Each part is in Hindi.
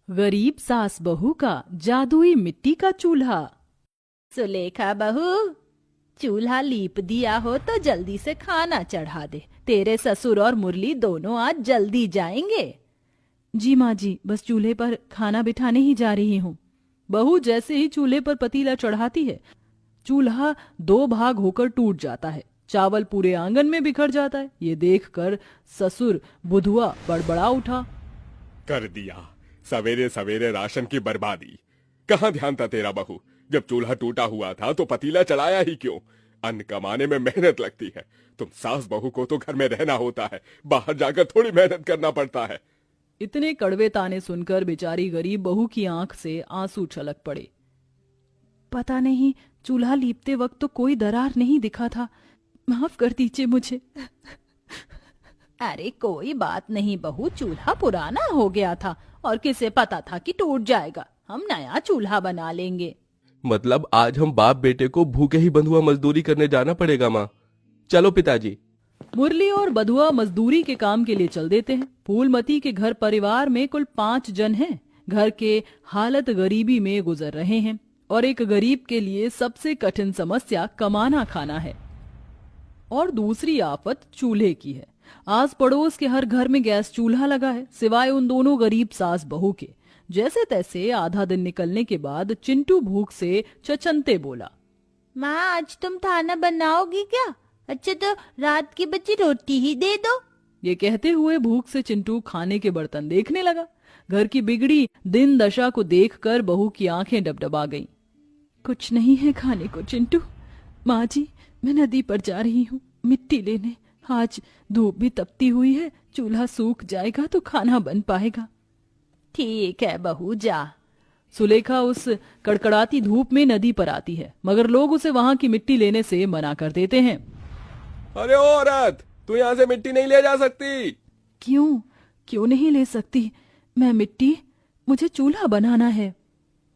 गरीब सास बहू का जादुई मिट्टी का चूल्हा। सुलेखा बहू, चूल्हा लीप दिया हो तो जल्दी से खाना चढ़ा दे। तेरे ससुर और मुरली दोनों आज जल्दी जाएंगे। जी माँ जी, बस चूल्हे पर खाना बिठाने ही जा रही हूँ। बहू जैसे ही चूल्हे पर पतीला चढ़ाती है, चूल्हा दो भाग होकर टूट जाता है। चावल पूरे आंगन में बिखर जाता है। ये देखकर ससुर बुधुआ बड़बड़ा उठा। कर दिया सवेरे सवेरे राशन की बर्बादी। कहाँ ध्यान था तेरा बहू? जब चूल्हा टूटा हुआ था तो पतीला चढ़ाया ही क्यों? अन्न कमाने में मेहनत लगती है। तुम सास बहू को तो घर में रहना होता है, बाहर जाकर थोड़ी मेहनत करना पड़ता है। इतने कड़वे ताने सुनकर बेचारी गरीब बहू की आंख से आंसू छलक पड़े। पता नहीं, चूल्हा लीपते वक्त तो कोई दरार नहीं दिखा था। माफ कर दीजिए मुझे। अरे कोई बात नहीं बहू, चूल्हा पुराना हो गया था और किसे पता था कि टूट जाएगा। हम नया चूल्हा बना लेंगे। मतलब आज हम बाप बेटे को भूखे ही बंधुआ मजदूरी करने जाना पड़ेगा माँ। चलो पिताजी। मुरली और बधुआ मजदूरी के काम के लिए चल देते हैं। फूलमती के घर परिवार में कुल 5 जन हैं। घर के हालत गरीबी में गुजर रहे हैं और एक गरीब के लिए सबसे कठिन समस्या कमाना खाना है। और दूसरी आफत चूल्हे की है। आस पड़ोस के हर घर में गैस चूल्हा लगा है, सिवाय उन दोनों गरीब सास बहू के। जैसे तैसे आधा दिन निकलने के बाद चिंटू भूख से छछनते बोला, माँ आज तुम खाना बनाओगी क्या? अच्छा तो रात की बची रोटी ही दे दो। ये कहते हुए भूख से चिंटू खाने के बर्तन देखने लगा। घर की बिगड़ी दिन दशा को देखकर बहू की आंखें डबडबा गईं। कुछ नहीं है खाने को चिंटू। माँ जी, मैं नदी पर जा रही हूँ मिट्टी लेने। आज धूप भी तपती हुई है, चूल्हा सूख जाएगा तो खाना बन पाएगा। ठीक है बहू, जा। सुलेखा उस कड़कड़ाती धूप में नदी पर आती है, मगर लोग उसे वहां की मिट्टी लेने से मना कर देते हैं। अरे ओ औरत, तू यहाँ से मिट्टी नहीं ले जा सकती। क्यों नहीं ले सकती? मुझे चूल्हा बनाना है।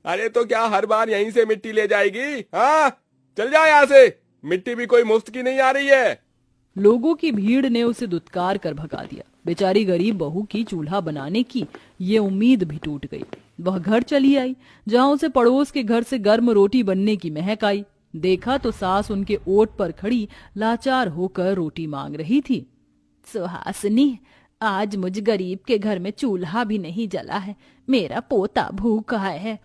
अरे तो क्या हर बार यहीं से मिट्टी ले जाएगी? हाँ, चल जा यहाँ से। मिट्टी भी कोई मुफ्त की नहीं आ रही है। लोगों की भीड़ ने उसे दुत्कार कर भगा दिया। बेचारी गरीब बहू की चूल्हा बनाने की ये उम्मीद भी टूट गई। वह घर चली आई, जहां उसे पड़ोस के घर से गर्म रोटी बनने की महक आई। देखा तो सास उनके ओट पर खड़ी लाचार होकर रोटी मांग रही थी। सुहासिनी, आज मुझ गरीब के घर में चूल्हा भी नहीं जला है। मेरा पोता भूखा है,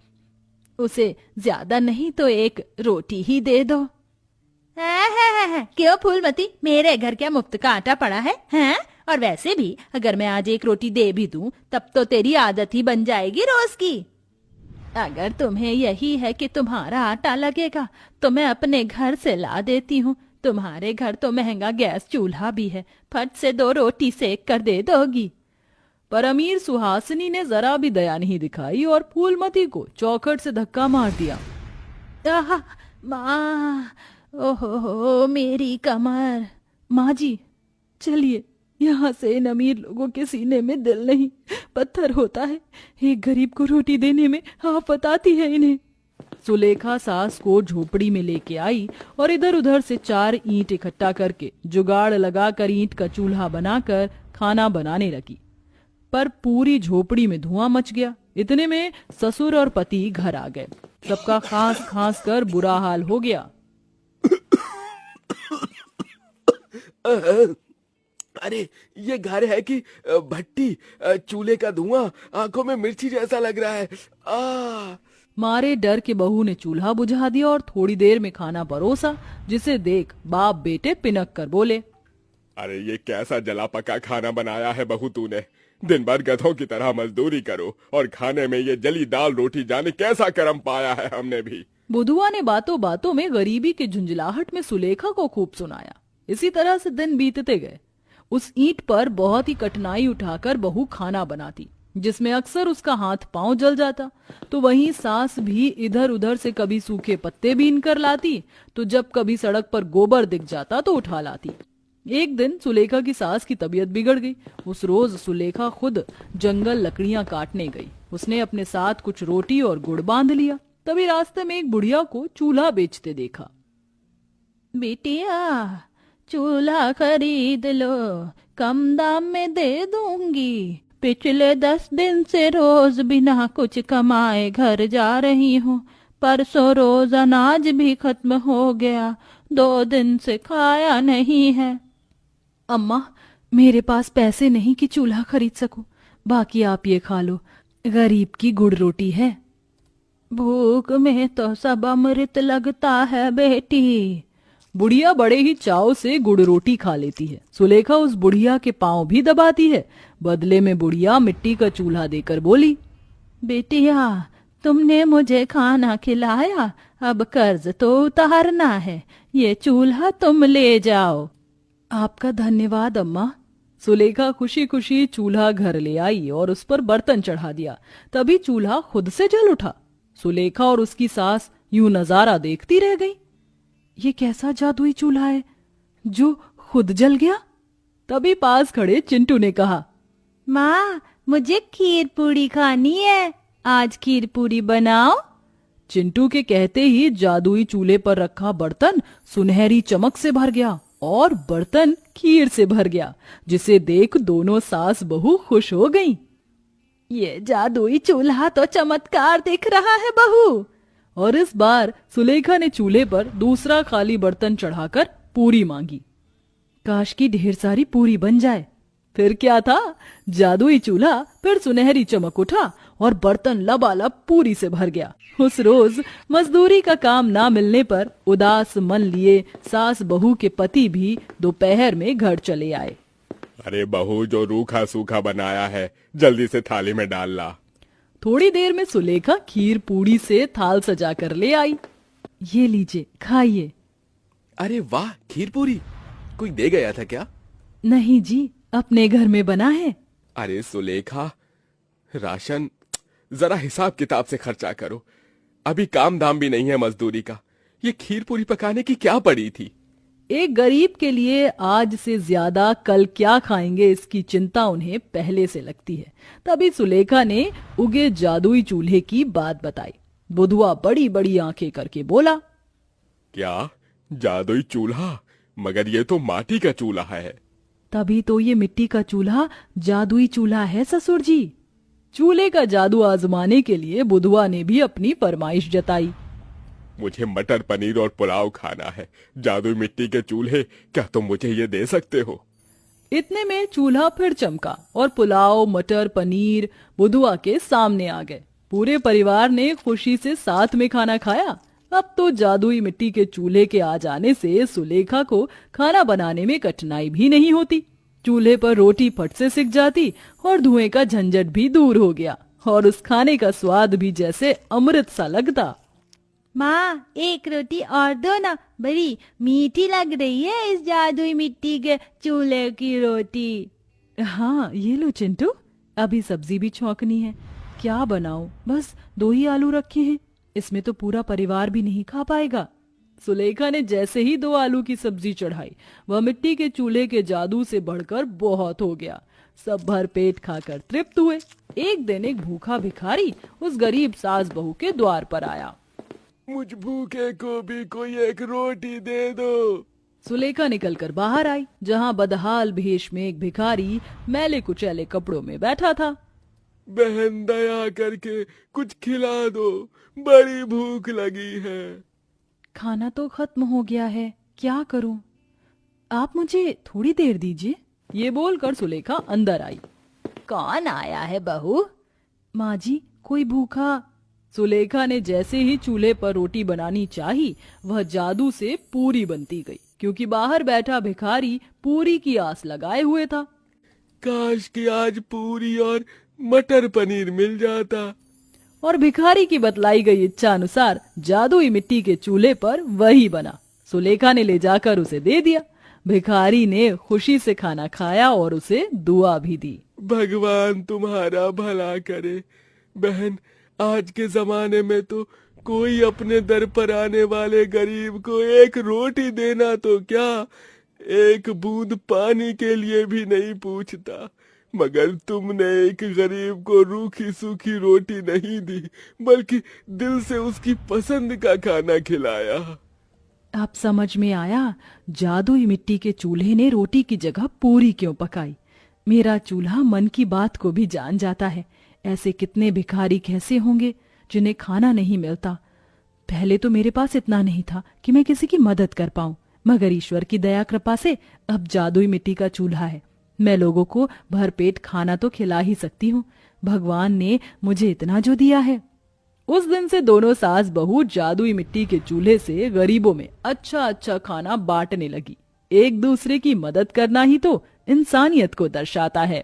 उसे ज्यादा नहीं तो एक रोटी ही दे दो। क्यों फूलमती, मेरे घर क्या मुफ्त का आटा पड़ा है? हैं? और वैसे भी अगर मैं आज एक रोटी दे भी दूं तब तो तेरी आदत ही बन जाएगी रोज की। अगर तुम्हें यही है कि तुम्हारा आटा लगेगा तो मैं अपने घर से ला देती हूँ। तुम्हारे घर तो महंगा गैस चूल्हा भी है, फट से 2 रोटी सेक कर दे दोगी। पर अमीर सुहासिनी ने जरा भी दया नहीं दिखाई और फूलमती को चौखट से धक्का मार दिया। माँ, ओहो मेरी कमर। माँ जी, चलिए यहाँ से। इन अमीर लोगों के सीने में दिल नहीं, पत्थर होता है। एक गरीब को रोटी देने में आफत आती है इन्हें। सुलेखा सास को झोपड़ी में लेके आई और इधर उधर से 4 ईंट इकट्ठा करके जुगाड़ लगाकर ईंट का चूल्हा बनाकर खाना बनाने लगी। पर पूरी झोपड़ी में धुआं मच गया। इतने में ससुर और पति घर आ गए। सबका खांस खांस कर बुरा हाल हो गया। अरे ये घर है कि भट्टी? चूल्हे का धुआं आंखों में मिर्ची जैसा लग रहा है। मारे डर के बहू ने चूल्हा बुझा दिया और थोड़ी देर में खाना परोसा, जिसे देख बाप बेटे पिनक कर बोले, अरे ये कैसा जला पका खाना बनाया है बहू तूने। दिन भर गधों की तरह मजदूरी करो और खाने में ये जली दाल रोटी, जाने कैसा करम पाया है हमने भी। बुधुआ ने बातों बातों में गरीबी की झुंझलाहट में सुलेखा को खूब सुनाया। इसी तरह से दिन बीतते गए। उस ईंट पर बहुत ही कठिनाई उठाकर बहू खाना बनाती, जिसमें अक्सर उसका हाथ पांव जल जाता। तो वहीं सास भी इधर उधर से कभी सूखे पत्ते बीन कर लाती, तो जब कभी सड़क पर गोबर दिख जाता तो उठा लाती। एक दिन सुलेखा की सास की तबीयत बिगड़ गई। उस रोज सुलेखा खुद जंगल लकड़ियां काटने गई। उसने अपने साथ कुछ रोटी और गुड़ बांध लिया। तभी रास्ते में एक बुढ़िया को चूल्हा बेचते देखा। बेटिया, चूल्हा खरीद लो, कम दाम में दे दूंगी। पिछले 10 दिन से रोज बिना कुछ कमाए घर जा रही हूँ। परसों रोज अनाज भी खत्म हो गया, 2 दिन से खाया नहीं है। अम्मा, मेरे पास पैसे नहीं कि चूल्हा खरीद सकूं, बाकी आप ये खा लो, गरीब की गुड़ रोटी है। भूख में तो सब अमृत लगता है बेटी। बुढ़िया बड़े ही चाव से गुड़ रोटी खा लेती है। सुलेखा उस बुढ़िया के पांव भी दबाती है। बदले में बुढ़िया मिट्टी का चूल्हा देकर बोली, बेटिया, तुमने मुझे खाना खिलाया, अब कर्ज तो उतारना है, ये चूल्हा तुम ले जाओ। आपका धन्यवाद अम्मा। सुलेखा खुशी खुशी चूल्हा घर ले आई और उस पर बर्तन चढ़ा दिया। तभी चूल्हा खुद से जल उठा। सुलेखा और उसकी सास यूं नजारा देखती रह गई। ये कैसा जादुई चूल्हा है जो खुद जल गया? तभी पास खड़े चिंटू ने कहा, माँ, मुझे खीर पूरी खानी है, आज खीर पूरी बनाओ। चिंटू के कहते ही जादुई चूल्हे पर रखा बर्तन सुनहरी चमक से भर गया और बर्तन खीर से भर गया, जिसे देख दोनों सास बहू खुश हो गईं। ये जादुई चूल्हा तो चमत्कार दिख रहा है बहू। और इस बार सुलेखा ने चूल्हे पर दूसरा खाली बर्तन चढ़ाकर पूरी मांगी। काश की ढेर सारी पूरी बन जाए। फिर क्या था, जादुई चूल्हा फिर सुनहरी चमक उठा और बर्तन लबालब पूरी से भर गया। उस रोज मजदूरी का काम ना मिलने पर उदास मन लिए सास बहू के पति भी दोपहर में घर चले आए। अरे बहू, जो रूखा सूखा बनाया है जल्दी से थाली में डाल ला। थोड़ी देर में सुलेखा खीर पूड़ी से थाल सजा कर ले आई। ये लीजिए, खाइए। अरे वाह, खीर पूरी कोई दे गया था क्या? नहीं जी, अपने घर में बना है। अरे सुलेखा, राशन जरा हिसाब किताब से खर्चा करो, अभी काम धाम भी नहीं है मजदूरी का। ये खीर पूरी पकाने की क्या पड़ी थी? एक गरीब के लिए आज से ज्यादा कल क्या खाएंगे इसकी चिंता उन्हें पहले से लगती है। तभी सुलेखा ने उगे जादुई चूल्हे की बात बताई। बुधवा बड़ी बड़ी आंखें करके बोला, क्या जादुई चूल्हा? मगर ये तो माटी का चूल्हा है। तभी तो ये मिट्टी का चूल्हा जादुई चूल्हा है ससुर जी। चूल्हे का जादू आजमाने के लिए बुधवा ने भी अपनी फरमाइश जताई। मुझे मटर पनीर और पुलाव खाना है। जादुई मिट्टी के चूल्हे, क्या तुम मुझे ये दे सकते हो? इतने में चूल्हा फिर चमका और पुलाव, मटर पनीर बुधवा के सामने आ गए। पूरे परिवार ने खुशी से साथ में खाना खाया। अब तो जादुई मिट्टी के चूल्हे के आ जाने से सुलेखा को खाना बनाने में कठिनाई भी नहीं होती। चूल्हे पर रोटी फट से सिक जाती और धुएं का झंझट भी दूर हो गया और उस खाने का स्वाद भी जैसे अमृत सा लगता। माँ, एक रोटी और दो ना, बड़ी मीठी लग रही है इस जादुई मिट्टी के चूल्हे की रोटी। हाँ, ये लो चिंटू, अभी सब्जी भी छौंकनी है। क्या बनाऊं? बस 2 ही आलू रखे हैं, इसमें तो पूरा परिवार भी नहीं खा पाएगा। सुलेखा ने जैसे ही 2 आलू की सब्जी चढ़ाई, वह मिट्टी के चूल्हे के जादू से बढ़कर बहुत हो गया। सब भर पेट खाकर तृप्त हुए। एक दिन एक भूखा भिखारी उस गरीब सास बहू के द्वार पर आया। मुझ भूखे को भी कोई एक रोटी दे दो। सुलेखा निकलकर बाहर आई, जहाँ बदहाल भेष में एक भिखारी मैले कुचैले कपड़ों में बैठा था। बहन, दया करके कुछ खिला दो, बड़ी भूख लगी है। खाना तो खत्म हो गया है, क्या करूं? आप मुझे थोड़ी देर दीजिए। ये बोलकर सुलेखा अंदर आई। कौन आया है बहू? माँ जी, कोई भूखा। सुलेखा ने जैसे ही चूल्हे पर रोटी बनानी चाही, वह जादू से पूरी बनती गई, क्योंकि बाहर बैठा भिखारी पूरी की आस लगाए हुए था। काश कि आज पूरी और मटर पनीर मिल जाता। और भिखारी की बतलाई गई इच्छा अनुसार जादुई मिट्टी के चूल्हे पर वही बना। सुलेखा ने ले जाकर उसे दे दिया। भिखारी ने खुशी से खाना खाया और उसे दुआ भी दी। भगवान तुम्हारा भला करे। बहन, आज के जमाने में तो कोई अपने दर पर आने वाले गरीब को एक रोटी देना तो क्या, एक बूंद पानी के लिए भी नहीं पूछता। मगर तुमने एक गरीब को रूखी सूखी रोटी नहीं दी, बल्कि दिल से उसकी पसंद का खाना खिलाया। अब समझ में आया जादुई मिट्टी के चूल्हे ने रोटी की जगह पूरी क्यों पकाई। मेरा चूल्हा मन की बात को भी जान जाता है। ऐसे कितने भिखारी कैसे होंगे जिन्हें खाना नहीं मिलता। पहले तो मेरे पास इतना नहीं था कि मैं किसी की मदद कर पाऊं, मगर ईश्वर की दया कृपा से अब जादुई मिट्टी का चूल्हा है। मैं लोगों को भरपेट खाना तो खिला ही सकती हूँ। भगवान ने मुझे इतना जो दिया है। उस दिन से दोनों सास बहू जादुई मिट्टी के चूल्हे से गरीबों में अच्छा अच्छा खाना बांटने लगी। एक दूसरे की मदद करना ही तो इंसानियत को दर्शाता है।